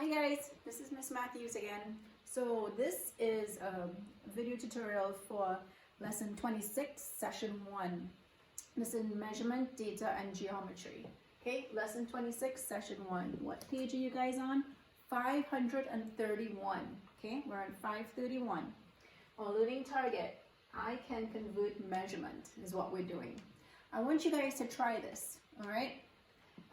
Hi guys, this is Miss Mathews again. So this is a video tutorial for lesson 26, session 1. This is measurement, data, and geometry. Okay, lesson 26, session 1. What page are you guys on? 531. Okay, we're on 531. Our learning target, I can convert measurement is what we're doing. I want you guys to try this, all right?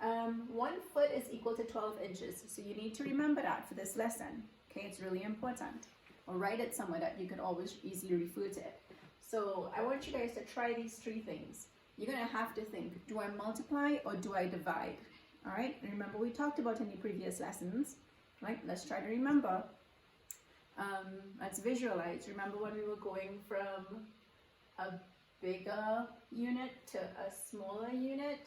1 foot is equal to 12 inches, so you need to remember that for this lesson. Okay, it's really important. Or write it somewhere that you can always easily refer to it. So I want you guys to try these 3 things. You're going to have to think, do I multiply or do I divide? All right, remember we talked about in the previous lessons, right? Let's try to remember. Let's visualize. Remember when we were going from a bigger unit to a smaller unit,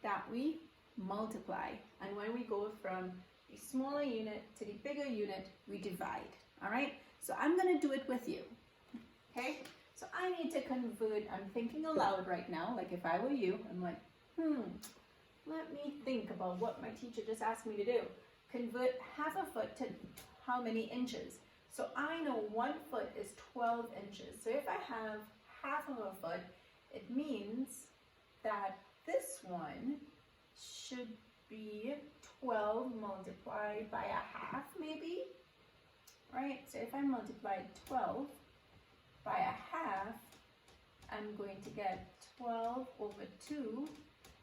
that we multiply, and when we go from a smaller unit to the bigger unit, we divide. All right, so I'm going to do it with you. Okay, so I need to convert. I'm thinking aloud right now, like if I were you, I'm like, let me think about what my teacher just asked me to do. Convert half a foot to how many inches? So I know 1 foot is 12 inches. So if I have half of a foot, it means that this one should be 12 multiplied by a half, maybe, right? So if I multiply 12 by a half, I'm going to get 12 over 2.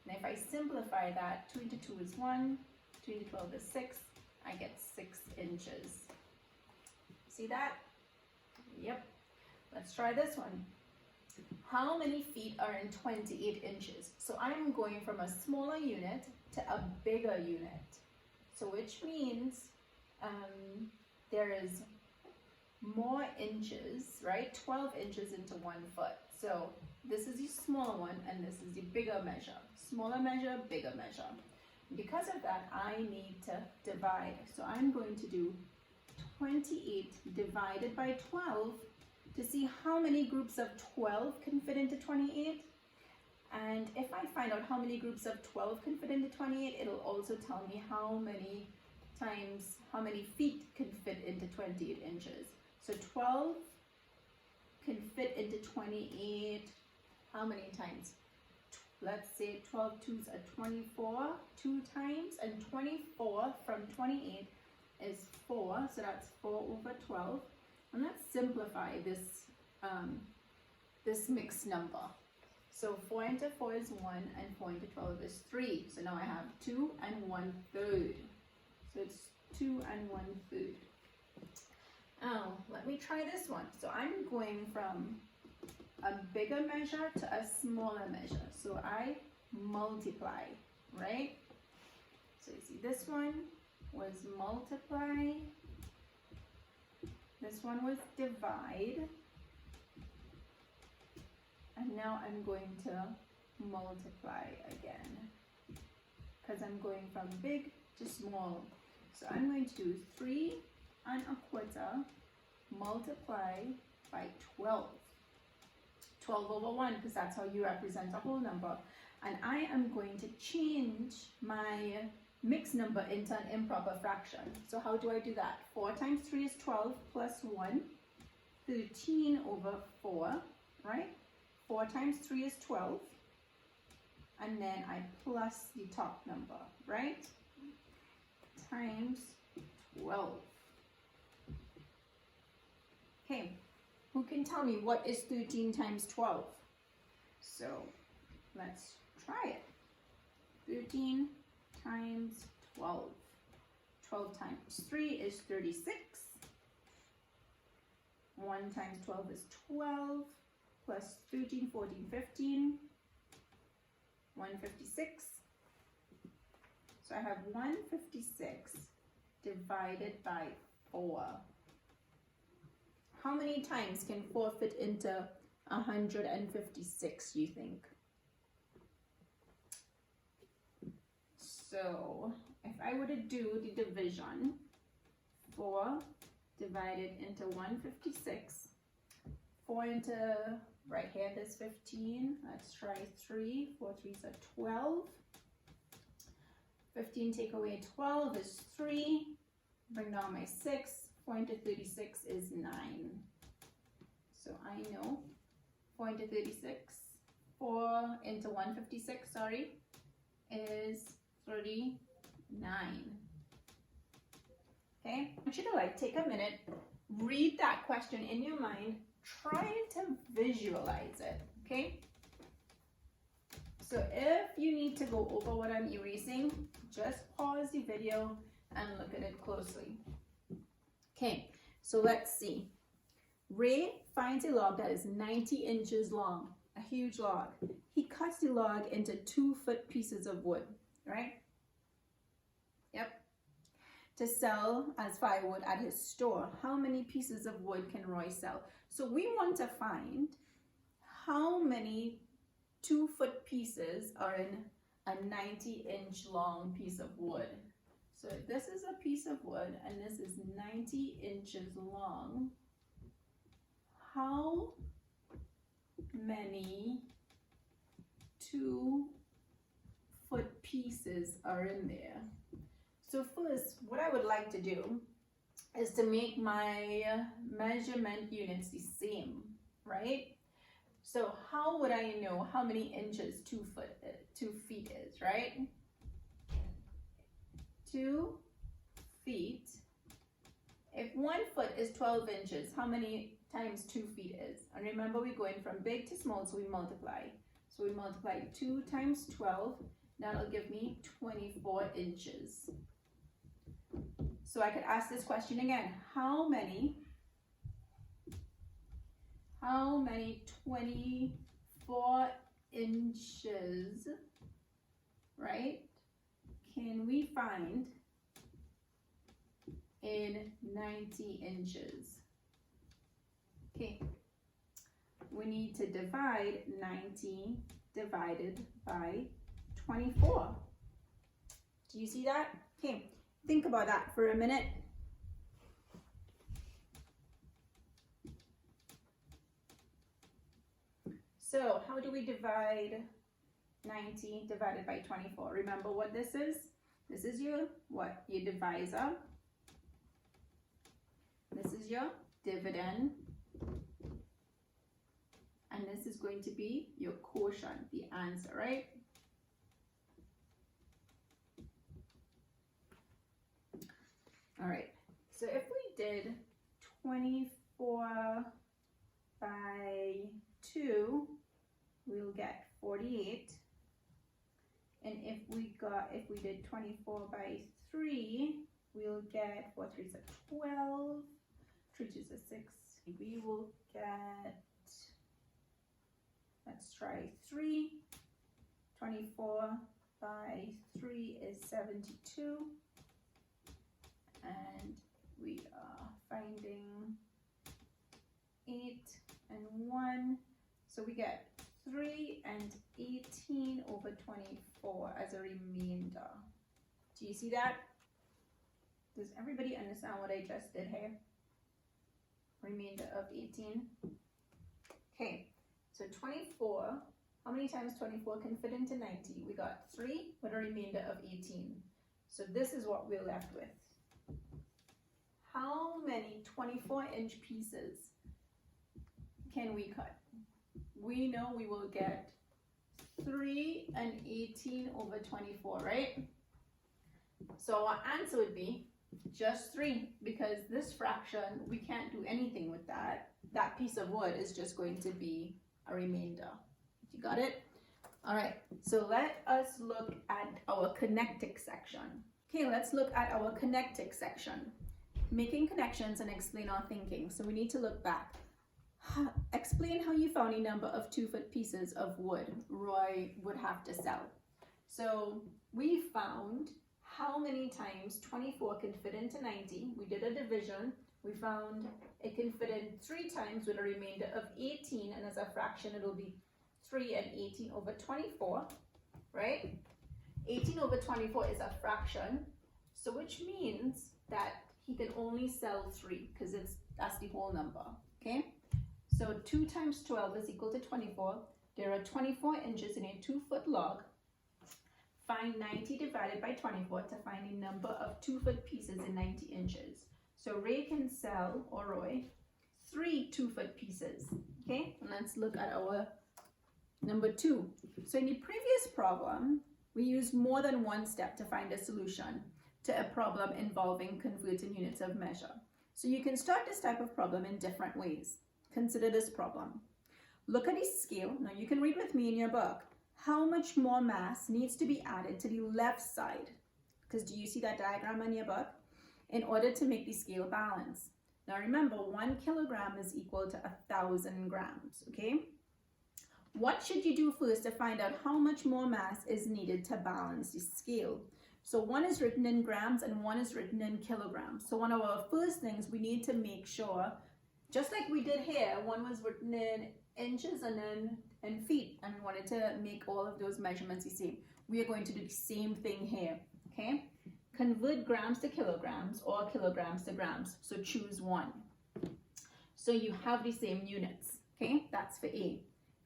And if I simplify that, 2 into 2 is 1, 2 into 12 is 6, I get 6 inches. See that? Yep. Let's try this one. How many feet are in 28 inches? So I'm going from a smaller unit to a bigger unit. So which means there is more inches, right? 12 inches into 1 foot. So this is the small one and this is the bigger measure. Smaller measure, bigger measure. Because of that, I need to divide. So I'm going to do 28 divided by 12 to see how many groups of 12 can fit into 28. And if I find out how many groups of 12 can fit into 28, it'll also tell me how many feet can fit into 28 inches. So 12 can fit into 28, how many times? Let's say 12 twos are 24, 2 times, and 24 from 28 is 4, so that's 4 over 12. And let's simplify this, this mixed number. So 4 into 4 is 1, and 4 into 12 is 3. So now I have 2 and 1/3. So it's 2 and 1/3. Now, let me try this one. So I'm going from a bigger measure to a smaller measure. So I multiply, right? So you see this one was multiply. This one was divide, and now I'm going to multiply again because I'm going from big to small. So I'm going to do 3 1/4 multiply by 12. 12 over 1 because that's how you represent a whole number. And I am going to change my mixed number into an improper fraction. So how do I do that? 4 times 3 is 12 plus 1, 13 over 4, right? 4 times 3 is 12, and then I plus the top number, right? Times 12. Okay, who can tell me what is 13 times 12? So let's try it. 13 times 12. 12 times 3 is 36. 1 times 12 is 12. Plus 13, 14, 15. 156. So I have 156 divided by 4. How many times can 4 fit into 156, you think? So if I were to do the division, 4 divided into 156, 4 into right hand is 15. Let's try 3. 4 3s are 12. 15 take away 12 is 3. bring down my 6. 4 into 36 is 9. So I know 4 into 36, 4 into 156, sorry, is 39. Okay, I want you to like take a minute, read that question in your mind, try to visualize it, okay? So if you need to go over what I'm erasing, just pause the video and look at it closely. Okay, so let's see. Ray finds a log that is 90 inches long, a huge log. He cuts the log into 2-foot pieces of wood, right? Yep. To sell as firewood at his store. How many pieces of wood can Roy sell? So we want to find how many 2-foot pieces are in a 90-inch long piece of wood. So if this is a piece of wood and this is 90 inches long, how many 2-foot pieces are in there? So first, what I would like to do is to make my measurement units the same, right? So how would I know how many inches 2 feet is, right? 2 feet. If 1 foot is 12 inches, how many times 2 feet is? And remember, we're going from big to small, so we multiply. So we multiply 2 times 12. That'll give me 24 inches. So I could ask this question again. How many 24 inches, right, can we find in 90 inches? Okay, we need to divide 90 divided by 24. Do you see that? Okay, think about that for a minute. So how do we divide 90 divided by 24? Remember what this is? This is your what? Your divisor. This is your dividend. And this is going to be your quotient, the answer, right? All right. So if we did 24 by 2, we'll get 48. And if we did 24 by 3, we'll get 4 3s are 12, 3 2s are 6. We will get, let's try 3. 24 by 3 is 72. And we are finding 8 and 1. So we get 3 and 18 over 24 as a remainder. Do you see that? Does everybody understand what I just did here? Remainder of 18. Okay, so 24, how many times 24 can fit into 90? We got 3 with a remainder of 18. So this is what we're left with. How many 24-inch pieces can we cut? We know we will get 3 and 18 over 24, right? So our answer would be just 3, because this fraction, we can't do anything with that. That piece of wood is just going to be a remainder. You got it? All right, so let us look at our connectic section. Okay, let's look at our connectic section. Making connections and explain our thinking. So we need to look back. Explain how you found a number of 2-foot pieces of wood Roy would have to sell. So we found how many times 24 can fit into 90. We did a division. We found it can fit in 3 times with a remainder of 18, and as a fraction it'll be 3 and 18 over 24, right? 18 over 24 is a fraction, so which means that he can only sell 3 because that's the whole number, okay? So 2 times 12 is equal to 24. There are 24 inches in a 2-foot log. Find 90 divided by 24 to find the number of 2-foot pieces in 90 inches. So Ray can sell, or Roy, 3 2-foot pieces. Okay, and let's look at our number 2. So in the previous problem, we used more than one step to find a solution to a problem involving converting units of measure. So you can start this type of problem in different ways. Consider this problem. Look at the scale. Now you can read with me in your book. How much more mass needs to be added to the left side? Because do you see that diagram in your book? In order to make the scale balance. Now remember, 1 kilogram is equal to 1,000 grams, okay? What should you do first to find out how much more mass is needed to balance the scale? So one is written in grams and one is written in kilograms. So one of our first things we need to make sure, just like we did here, one was written in inches and then in feet, and we wanted to make all of those measurements the same. We are going to do the same thing here, okay? Convert grams to kilograms or kilograms to grams. So choose one. So you have the same units, okay? That's for A.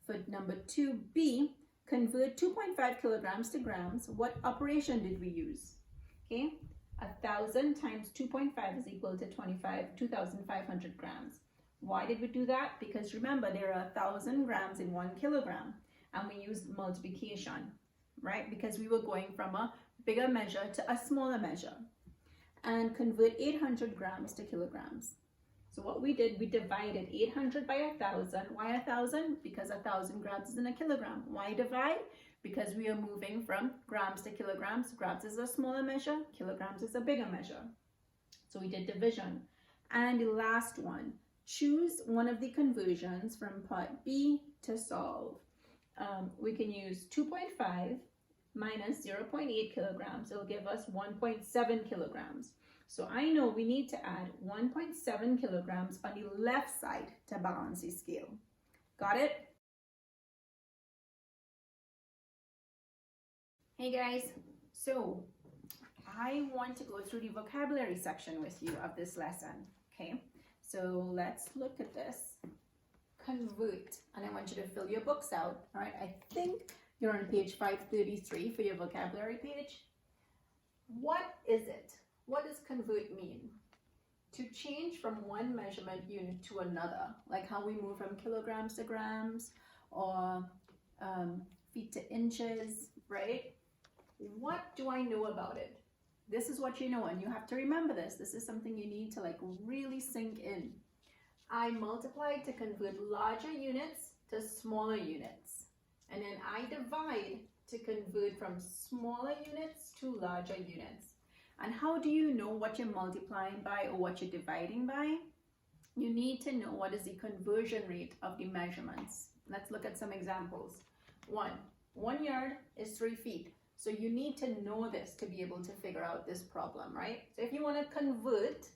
For number 2B, convert 2.5 kilograms to grams. What operation did we use? Okay, 1,000 times 2.5 is equal to 2,500 grams. Why did we do that? Because remember, there are 1,000 grams in 1 kilogram, and we used multiplication, right? Because we were going from a bigger measure to a smaller measure. And convert 800 grams to kilograms. So what we did, we divided 800 by 1,000. Why 1,000? Because 1,000 grams is in a kilogram. Why divide? Because we are moving from grams to kilograms. Grams is a smaller measure, kilograms is a bigger measure. So we did division. And the last one, choose one of the conversions from part B to solve. We can use 2.5 minus 0.8 kilograms. It'll give us 1.7 kilograms. So I know we need to add 1.7 kilograms on the left side to balance the scale. Got it? Hey guys, so I want to go through the vocabulary section with you of this lesson, okay? So let's look at this. Convert, and I want you to fill your books out, all right? I think you're on page 533 for your vocabulary page. What is it? What does convert mean? To change from one measurement unit to another, like how we move from kilograms to grams or feet to inches, right? What do I know about it? This is what you know, and you have to remember this. This is something you need to like really sink in. I multiply to convert larger units to smaller units, and then I divide to convert from smaller units to larger units. And how do you know what you're multiplying by or what you're dividing by? You need to know what is the conversion rate of the measurements. Let's look at some examples. 1 yard is 3 feet. So you need to know this to be able to figure out this problem, right? So if you want to convert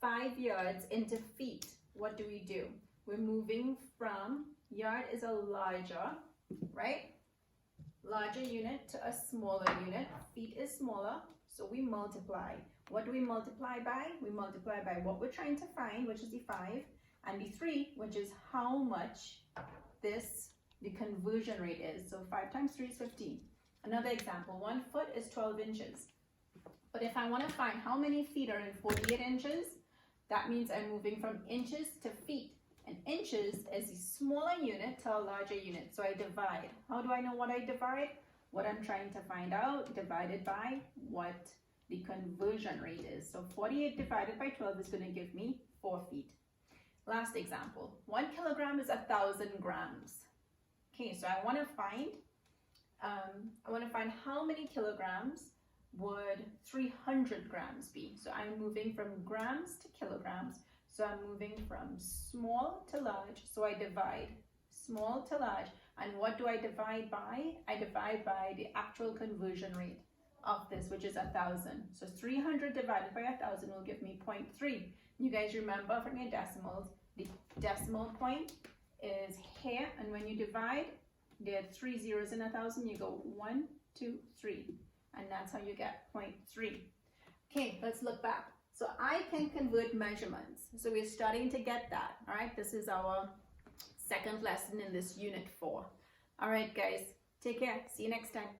5 yards into feet, what do? We're moving from, yard is a larger, right? Larger unit to a smaller unit. Feet is smaller. So we multiply. What do we multiply by? We multiply by what we're trying to find, which is the 5, and the 3, which is how much the conversion rate is. So 5 times 3 is 15. Another example, 1 foot is 12 inches. But if I want to find how many feet are in 48 inches, that means I'm moving from inches to feet. And inches is a smaller unit to a larger unit. So I divide. How do I know what I divide? What I'm trying to find out divided by what the conversion rate is. So 48 divided by 12 is going to give me 4 feet. Last example, 1 kilogram is 1,000 grams. Okay, so I want to find how many kilograms would 300 grams be. So I'm moving from grams to kilograms. So I'm moving from small to large. So I divide small to large. And what do I divide by? I divide by the actual conversion rate of this, which is 1,000. So 300 divided by 1,000 will give me 0.3. You guys remember from your decimals, the decimal point is here. And when you divide, there are 3 zeros in 1,000. You go 1, 2, 3. And that's how you get 0.3. Okay, let's look back. So I can convert measurements. So we're starting to get that. All right, this is our second lesson in this unit 4. All right, guys, take care. See you next time.